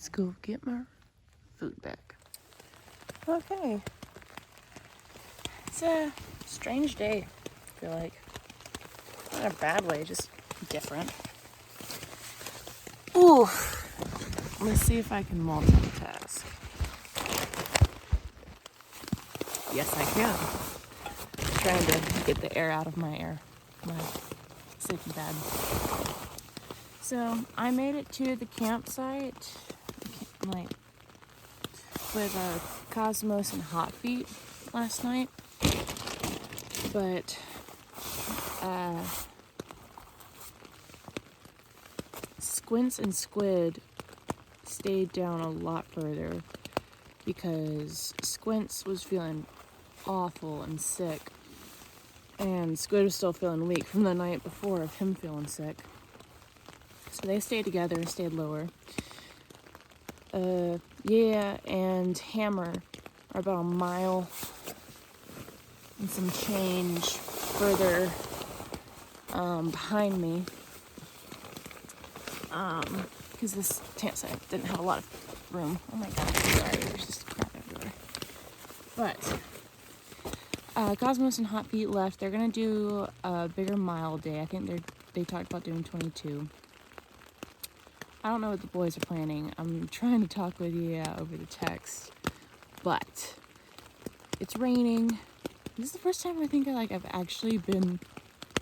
Let's go get my food back. Okay. It's a strange day, I feel like. Not in a bad way, just different. Ooh. Let's see if I can multitask. Yes, I can. I'm trying to get the air out of my sleeping bag. So I made it to the campsite, like with Cosmos and Hot Feet last night, but Squints and Squid stayed down a lot further because Squints was feeling awful and sick, and Squid was still feeling weak from the night before of him feeling sick. So they stayed together and stayed lower. Yeah, and Hammer are about a mile and some change further behind me. Because this campsite didn't have a lot of room. Oh my god, sorry, there's just crap everywhere. But Cosmos and Hot Feet left. They're gonna do a bigger mile day. I think they talked about doing 22. I don't know what the boys are planning. I'm trying to talk with you over the text, but it's raining. This is the first time I think I've actually been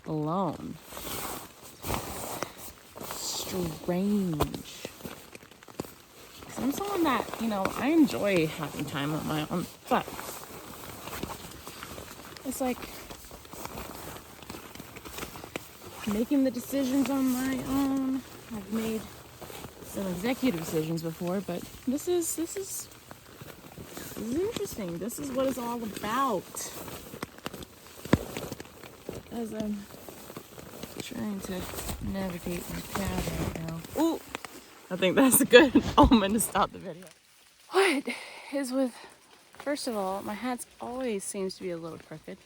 alone. Strange. I'm someone that, I enjoy having time on my own, but it's like making the decisions on my own. I've made some executive decisions before, but this is interesting. This is what it's all about. As I'm trying to navigate my path right now. Ooh! I think that's a good omen to stop the video. What is with... First of all, my hat always seems to be a little crooked.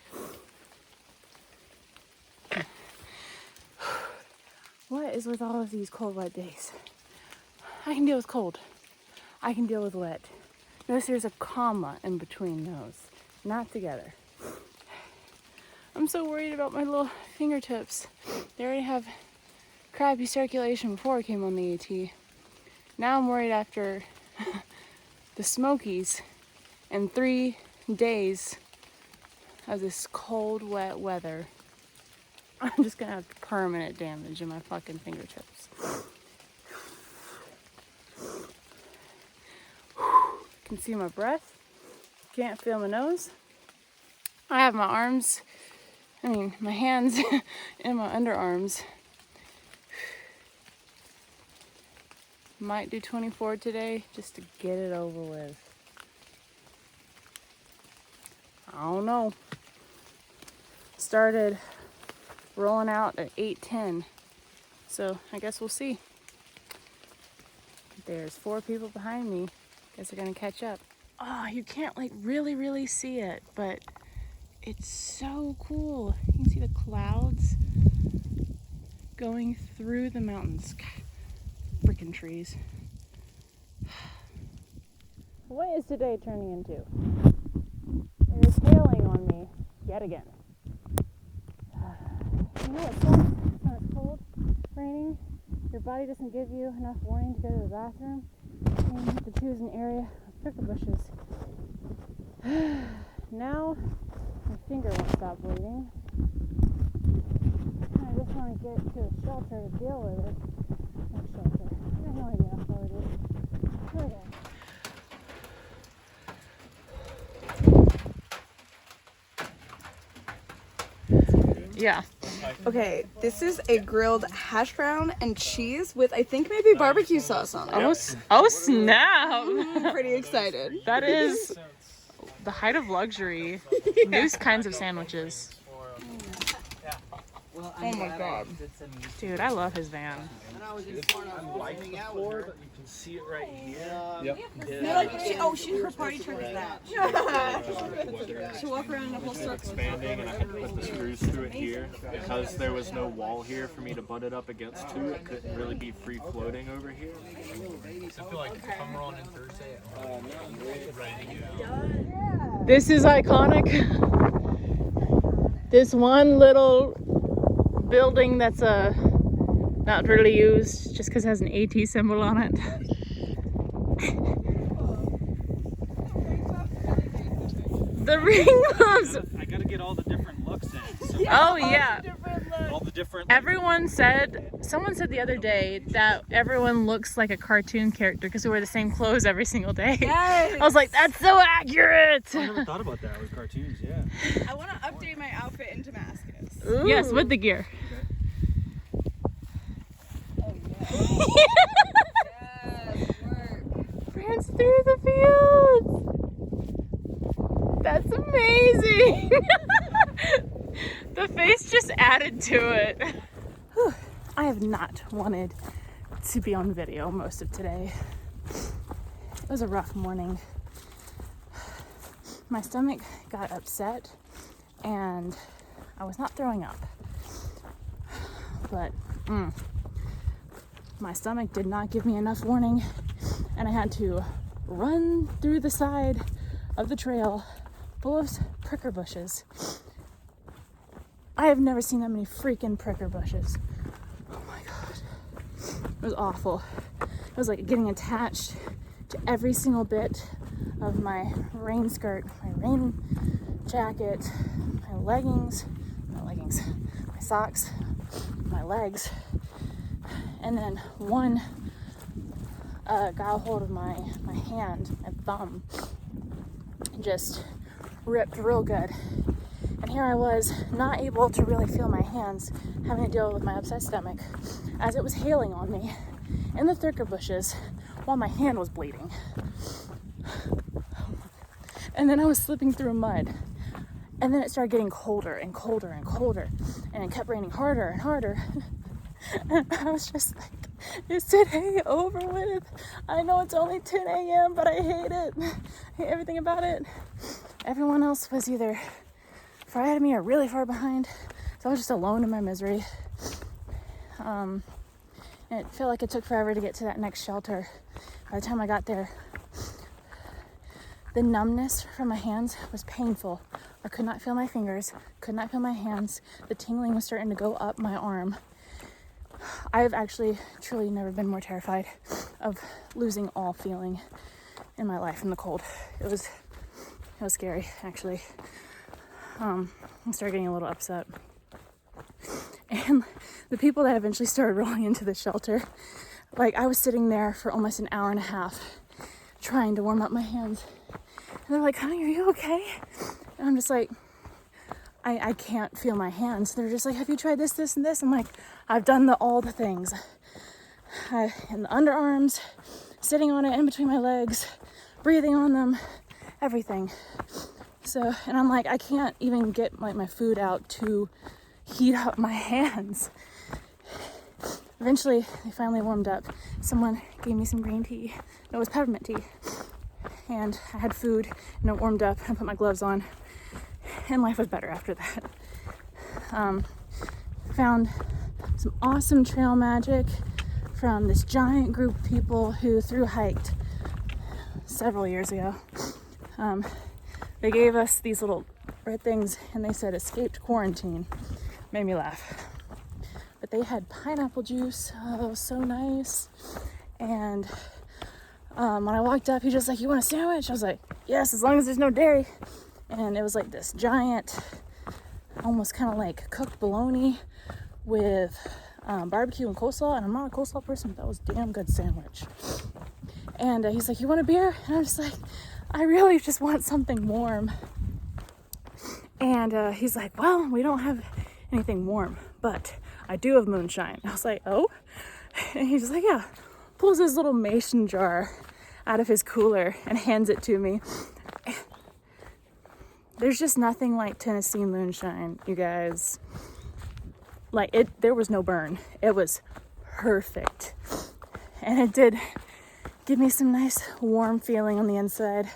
What is with all of these cold, wet days? I can deal with cold. I can deal with wet. Notice there's a comma in between those. Not together. I'm so worried about my little fingertips. They already have crappy circulation before I came on the AT. Now I'm worried after the Smokies and 3 days of this cold, wet weather. I'm just gonna have permanent damage in my fucking fingertips. Can see my breath. Can't feel my nose. I have my arms, my hands and my underarms. Might do 24 today just to get it over with. I don't know. Started rolling out at 8:10, so I guess we'll see. There's 4 people behind me. Guess they're gonna catch up. Oh, you can't really see it, but it's so cool. You can see the clouds going through the mountains. Freaking trees. What is today turning into? It is hailing on me yet again. You know what sucks when it's cold, raining? Your body doesn't give you enough warning to go to the bathroom, and you have to choose an area of prickle bushes. Now, my finger won't stop bleeding. I just want to get to a shelter to deal with it. What shelter? I have no idea how far it is. Okay. Yeah. Okay, this is a grilled hash brown and cheese with, I think, maybe barbecue sauce on it. Oh snap! I'm pretty excited. That is the height of luxury. New kinds of sandwiches. Oh my god. Dude, I love his van. I'm like the floor, but you can see it right here. Yep. Her party truck is that. She'll walk around in a whole circle. Expanding, and I can put the screws through it here. Because there was no wall here for me to butt it up against too, it couldn't really be free floating over here. I feel like if I'm rolling in Thursday, I'm ready to go. This is iconic. This one little building that's not really used just because it has an AT symbol on it. The ring loves. I gotta get all the different looks in. So Oh yeah. all the different. Someone said the other day that everyone looks like a cartoon character because we wear the same clothes every single day. Yes. I was like, that's so accurate. I never thought about that with cartoons. Yeah. I want to update my outfit in Damascus. Ooh. Yes, with the gear. Yes, work. Prance through the fields. That's amazing. The face just added to it. Whew. I have not wanted to be on video most of today. It was a rough morning. My stomach got upset and I was not throwing up. But my stomach did not give me enough warning and I had to run through the side of the trail full of pricker bushes. I have never seen that many freaking pricker bushes. Oh my god. It was awful. It was like getting attached to every single bit of my rain skirt, my rain jacket, my leggings, my socks, my legs. And then one got a hold of my hand and thumb and just ripped real good. And here I was, not able to really feel my hands, having to deal with my upset stomach as it was hailing on me in the thicker bushes while my hand was bleeding. And then I was slipping through mud. And then it started getting colder and colder and colder. And it kept raining harder and harder. And I was just like, is today over with? I know it's only 10 a.m., but I hate it. I hate everything about it. Everyone else was either far ahead of me or really far behind. So I was just alone in my misery. And it felt like it took forever to get to that next shelter. By the time I got there, the numbness from my hands was painful. I could not feel my fingers, could not feel my hands. The tingling was starting to go up my arm. I've actually truly never been more terrified of losing all feeling in my life in the cold. It was scary, actually. I started getting a little upset. And the people that eventually started rolling into the shelter, like I was sitting there for almost an hour and a half trying to warm up my hands. And they're like, honey, are you okay? And I'm just like, I can't feel my hands. They're just like, have you tried this, this, and this? I'm like, I've done all the things. In the underarms, sitting on it in between my legs, breathing on them, everything. So, and I'm like, I can't even get like my food out to heat up my hands. Eventually, they finally warmed up. Someone gave me some green tea. It was peppermint tea. And I had food, and it warmed up. I put my gloves on, and life was better after that. Found some awesome trail magic from this giant group of people who thru hiked several years ago. They gave us these little red things, and they said escaped quarantine. Made me laugh. But they had pineapple juice. Oh, it was so nice. And when I walked up, he just like, you want a sandwich? I was like, yes, as long as there's no dairy. And it was like this giant, almost kind of like cooked bologna with barbecue and coleslaw. And I'm not a coleslaw person, but that was a damn good sandwich. And he's like, you want a beer? And I'm just like, I really just want something warm. And he's like, well, we don't have anything warm, but I do have moonshine. I was like, oh? And he's like, yeah. Pulls his little mason jar out of his cooler and hands it to me. There's just nothing like Tennessee moonshine, you guys. there was no burn. It was perfect. And it did give me some nice warm feeling on the inside.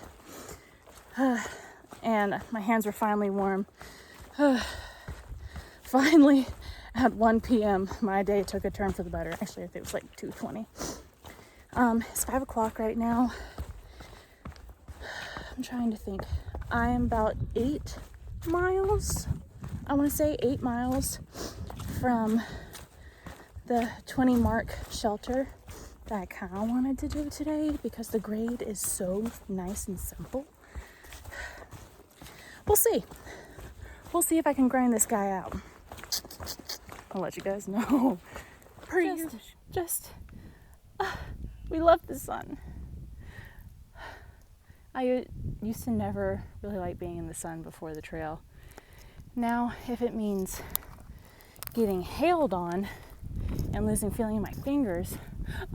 And my hands were finally warm. Finally, at 1 p.m., my day took a turn for the better. Actually, I think it was like 2:20. It's 5 o'clock right now. I'm trying to think. I am about 8 miles. I want to say 8 miles from the 20 mark shelter that I kind of wanted to do today because the grade is so nice and simple. We'll see. We'll see if I can grind this guy out. I'll let you guys know. We love the sun. I used to never really like being in the sun before the trail. Now, if it means getting hailed on and losing feeling in my fingers,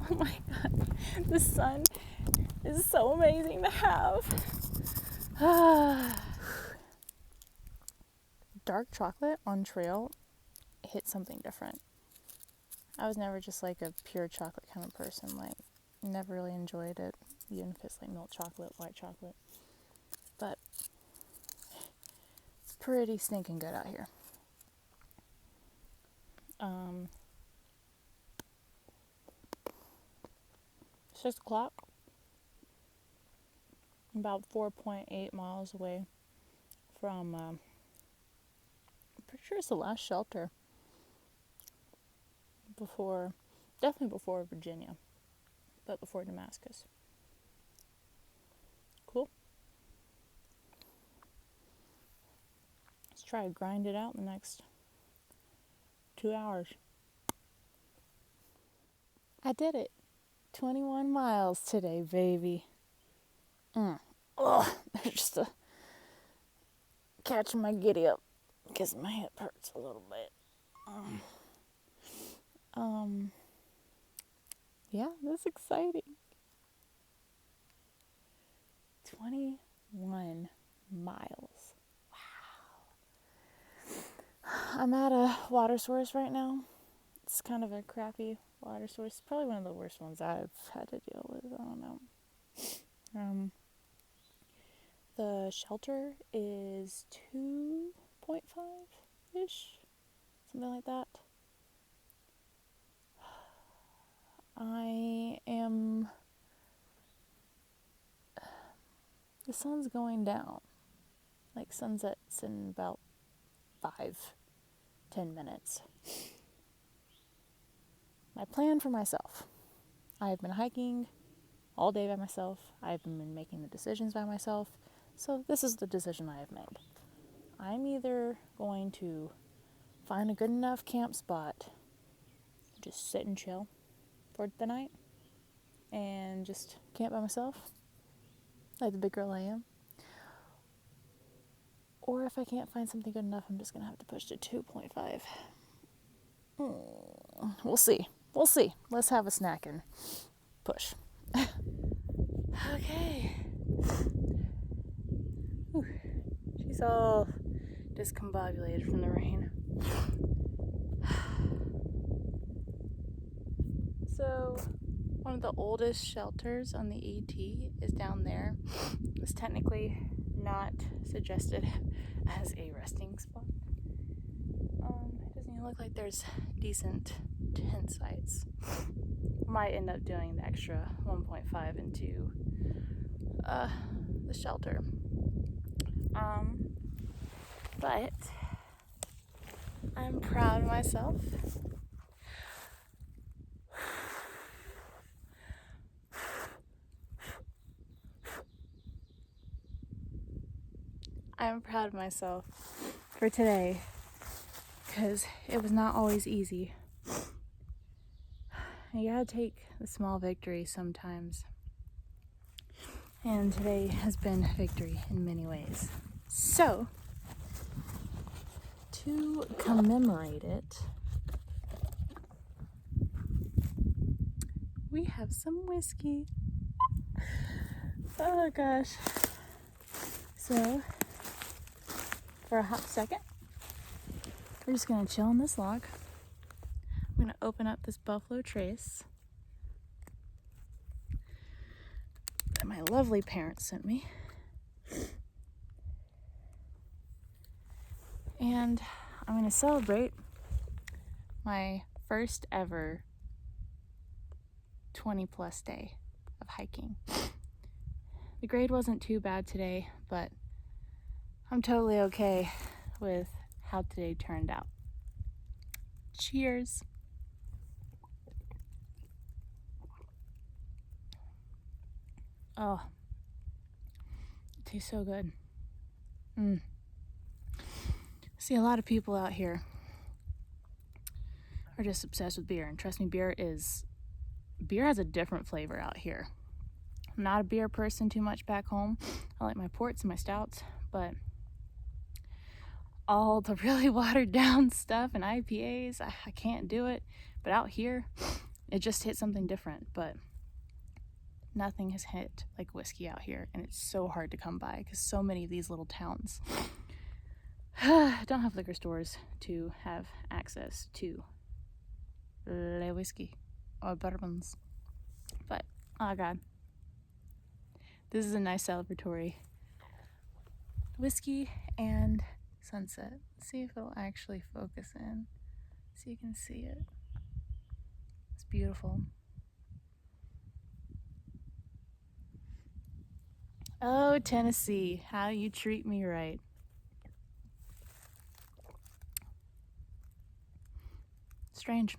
oh my god, the sun is so amazing to have. Dark chocolate on trail hit something different. I was never just like a pure chocolate kind of person. Like, never really enjoyed it, even if it's like milk chocolate, white chocolate. But it's pretty stinking good out here. It's 6 o'clock. I'm about 4.8 miles away from, I'm pretty sure it's the last shelter definitely before Virginia, but before Damascus. Cool. Let's try to grind it out in the next 2 hours. I did it. 21 miles today, baby. There's just a catching my giddy up because my hip hurts a little bit. Yeah, that's exciting. 21 miles. Wow. I'm at a water source right now. It's kind of a crappy water source. Probably one of the worst ones I've had to deal with. I don't know. The shelter is 2.5-ish. Something like that. The sun's going down. Like, sunset's in about 5-10 minutes. My plan for myself. I've been hiking all day by myself. I've been making the decisions by myself. So this is the decision I have made. I'm either going to find a good enough camp spot, just sit and chill for the night, and just camp by myself, like the big girl I am. Or if I can't find something good enough, I'm just going to have to push to 2.5. We'll see. Let's have a snack and push. Okay. Whew. She's all discombobulated from the rain. So, one of the oldest shelters on the AT is down there. It's technically not suggested as a resting spot. It doesn't even look like there's decent tent sites. Might end up doing the extra 1.5 into the shelter. But I'm proud of myself. I'm proud of myself for today because it was not always easy. You gotta take the small victories sometimes. And today has been victory in many ways. So, to commemorate it, we have some whiskey. Oh gosh. So, for a hot second, we're just gonna chill on this log. I'm gonna open up this Buffalo Trace that my lovely parents sent me. And I'm gonna celebrate my first ever 20+ day of hiking. The grade wasn't too bad today, but I'm totally okay with how today turned out. Cheers. Oh, it tastes so good. See, a lot of people out here are just obsessed with beer, and trust me, beer has a different flavor out here. I'm not a beer person too much back home. I like my ports and my stouts, but all the really watered down stuff and IPAs, I can't do it. But out here, it just hit something different. But nothing has hit like whiskey out here, and it's so hard to come by because so many of these little towns don't have liquor stores to have access to le whiskey or bourbons. But oh god, this is a nice celebratory whiskey and sunset. Let's see if it'll actually focus in so you can see it. It's beautiful. Oh, Tennessee, how you treat me right. Strange.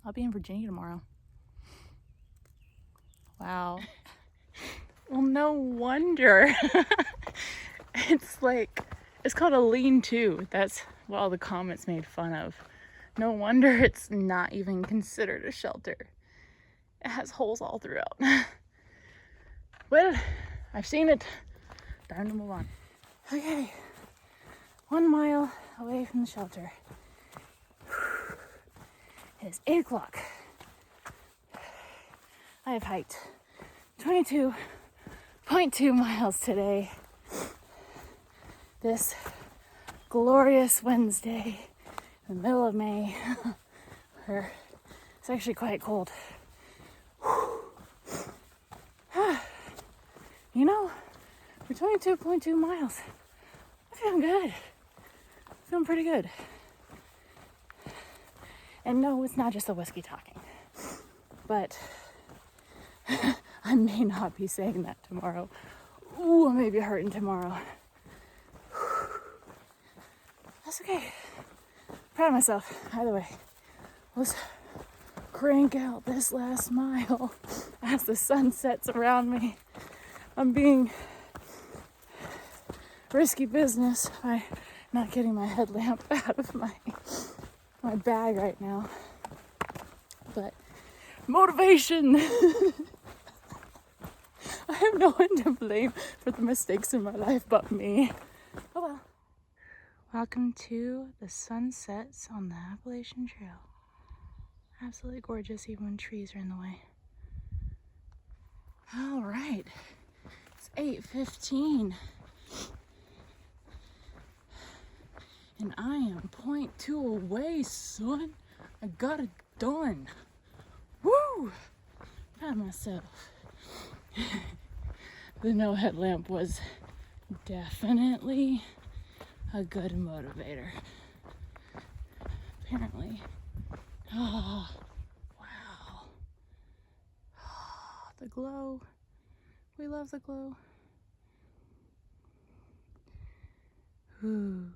I'll be in Virginia tomorrow. Wow. Well, no wonder. It's called a lean-to. That's what all the comments made fun of. No wonder it's not even considered a shelter. It has holes all throughout. Well, I've seen it. Time to move on. Okay. 1 mile away from the shelter. It is 8 o'clock. I have hiked 22.2 miles today. This glorious Wednesday in the middle of May, where it's actually quite cold. You know, for 22.2 miles, I'm feeling good. Feeling pretty good. And no, it's not just the whiskey talking. But I may not be saying that tomorrow. Ooh, I may be hurting tomorrow. That's okay. Proud of myself. Either way, let's crank out this last mile as the sun sets around me. I'm being risky business by not getting my headlamp out of my bag right now. But motivation! I have no one to blame for the mistakes in my life but me. Oh well. Welcome to the sunsets on the Appalachian Trail. Absolutely gorgeous even when trees are in the way. All right, it's 8:15. And I am 0.2 away, son. I got it done. Woo! Proud of myself. The no headlamp was definitely a good motivator. Apparently. Oh, wow. Oh, the glow. We love the glow. Ooh.